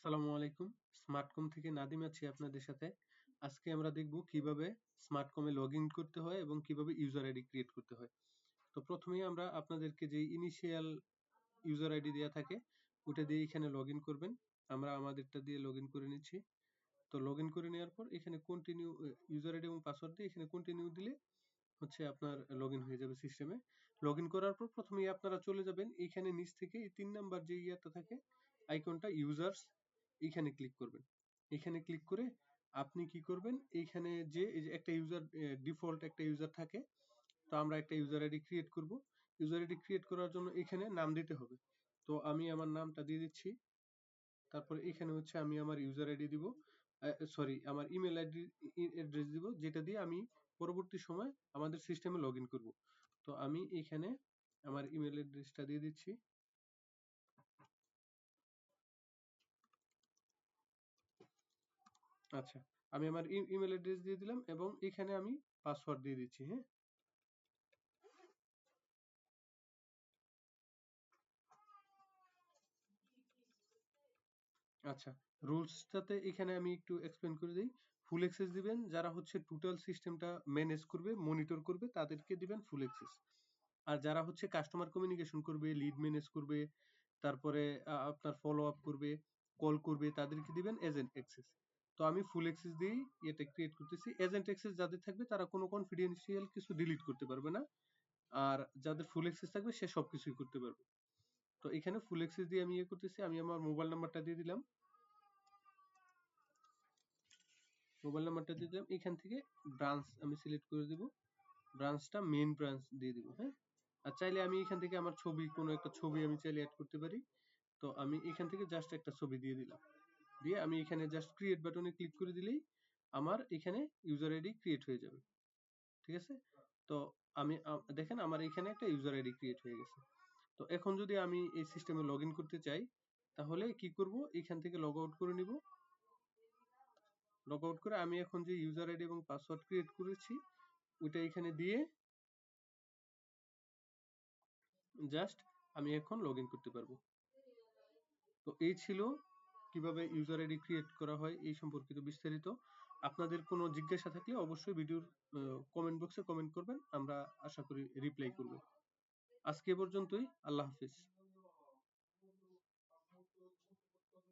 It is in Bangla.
আসসালামু আলাইকুম। স্মার্টকম থেকে নাদিম আছি আপনাদের সাথে। আজকে আমরা দেখব কিভাবে স্মার্টকমে লগইন করতে হয় এবং কিভাবে ইউজার আইডি ক্রিয়েট করতে হয়। তো প্রথমেই আমরা আপনাদেরকে যে ইনিশিয়াল ইউজার আইডি দেয়া থাকে ওটা দিয়ে এখানে লগইন করবেন। আমরা আমাদেরটা দিয়ে লগইন করে নিচ্ছি। তো লগইন করে নেওয়ার পর এখানে কন্টিনিউ ইউজার আইডি এবং পাসওয়ার্ড দিয়ে এখানে কন্টিনিউ দিলে হচ্ছে আপনার লগইন হয়ে যাবে সিস্টেমে। লগইন করার পর প্রথমেই আপনারা চলে যাবেন এইখানে নিচ থেকে এই ৩ নাম্বার যে ইয়াটা থাকে আইকনটা ইউজার্স এইখানে ক্লিক করবেন। এখানে ক্লিক করে আপনি কি করবেন এইখানে যে এই যে একটা ইউজার ডিফল্ট একটা ইউজার থাকে। তো আমরা একটা ইউজার আইডি ক্রিয়েট করব। ইউজার আইডি ক্রিয়েট করার জন্য এখানে নাম দিতে হবে। তো আমি আমার নামটা দিয়ে দিচ্ছি। তারপরে এখানে হচ্ছে আমি আমার ইউজার আইডি দিব। সরি আমার ইমেল আইডি অ্যাড্রেস দিব যেটা দিয়ে আমি পরবর্তী সময় আমাদের সিস্টেমে লগইন করব। তো আমি এখানে আমার ইমেল অ্যাড্রেসটা দিয়ে দিচ্ছি। আচ্ছা, আমি আমার ইমেল অ্যাড্রেস দিয়ে দিলাম এবং এখানে আমি পাসওয়ার্ড দিয়ে দিচ্ছি, হ্যাঁ? আচ্ছা, রুলসটাতে এখানে আমি একটু এক্সপ্লেইন করে দেই। ফুল অ্যাক্সেস দিবেন যারা হচ্ছে টোটাল সিস্টেমটা ম্যানেজ করবে, মনিটর করবে তাদেরকে দিবেন ফুল অ্যাক্সেস। আর যারা হচ্ছে কাস্টমার কমিউনিকেশন করবে, লিড ম্যানেজ করবে, তারপরে আপনার ফলো আপ করবে, কল করবে তাদেরকে দিবেন এজেন্ট অ্যাক্সেস। তো আমি ফুল অ্যাক্সেস দিয়েই এটা ক্রিয়েট করতেছি। এজেন্ট অ্যাক্সেস যাদের থাকবে তারা কোনো কনফিডেন্সিয়াল কিছু ডিলিট করতে পারবে না। আর যাদের ফুল অ্যাক্সেস থাকবে সে সবকিছুই করতে পারবে। তো এখানে ফুল অ্যাক্সেস দিয়ে আমি ইয়ে করতেছি। আমি আমার মোবাইল নাম্বারটা দিয়ে দিলাম। মোবাইল নাম্বারটা দিয়ে দিলাম। এখান থেকে ব্রাঞ্চ আমি সিলেক্ট করে দিব। ব্রাঞ্চটা মেইন ব্রাঞ্চ দিয়ে দিব, হ্যাঁ? আর চাইলে আমি এখান থেকে আমার ছবি কোনো একটা ছবি আমি চাইলে এড করতে পারি। তো আমি এখান থেকে জাস্ট একটা ছবি দিয়ে দিলাম। দিয়ে আমি এখানে জাস্ট ক্রিয়েট বাটনে ক্লিক করে দিলেই আমার এখানে ইউজার আইডি ক্রিয়েট হয়ে যাবে। ঠিক আছে? তো আমি দেখেন আমার এখানে একটা ইউজার আইডি ক্রিয়েট হয়ে গেছে। তো এখন যদি আমি এই সিস্টেমে লগইন করতে চাই তাহলে কি করব? এখান থেকে লগ আউট করে নিব। লগ আউট করে আমি এখন যে ইউজার আইডি এবং পাসওয়ার্ড ক্রিয়েট করেছি ওইটা এখানে দিয়ে জাস্ট আমি এখন লগইন করতে পারবো। তো এই ছিল কিভাবে ইউজার আইডি ক্রিয়েট করা হয় এই সম্পর্কিত বিস্তারিত। আপনাদের কোনো জিজ্ঞাসা থাকলে অবশ্যই ভিডিওর কমেন্ট বক্সে কমেন্ট করবেন। আমরা আশা করি রিপ্লাই করব। আজকে এ পর্যন্তই। আল্লাহ হাফেজ।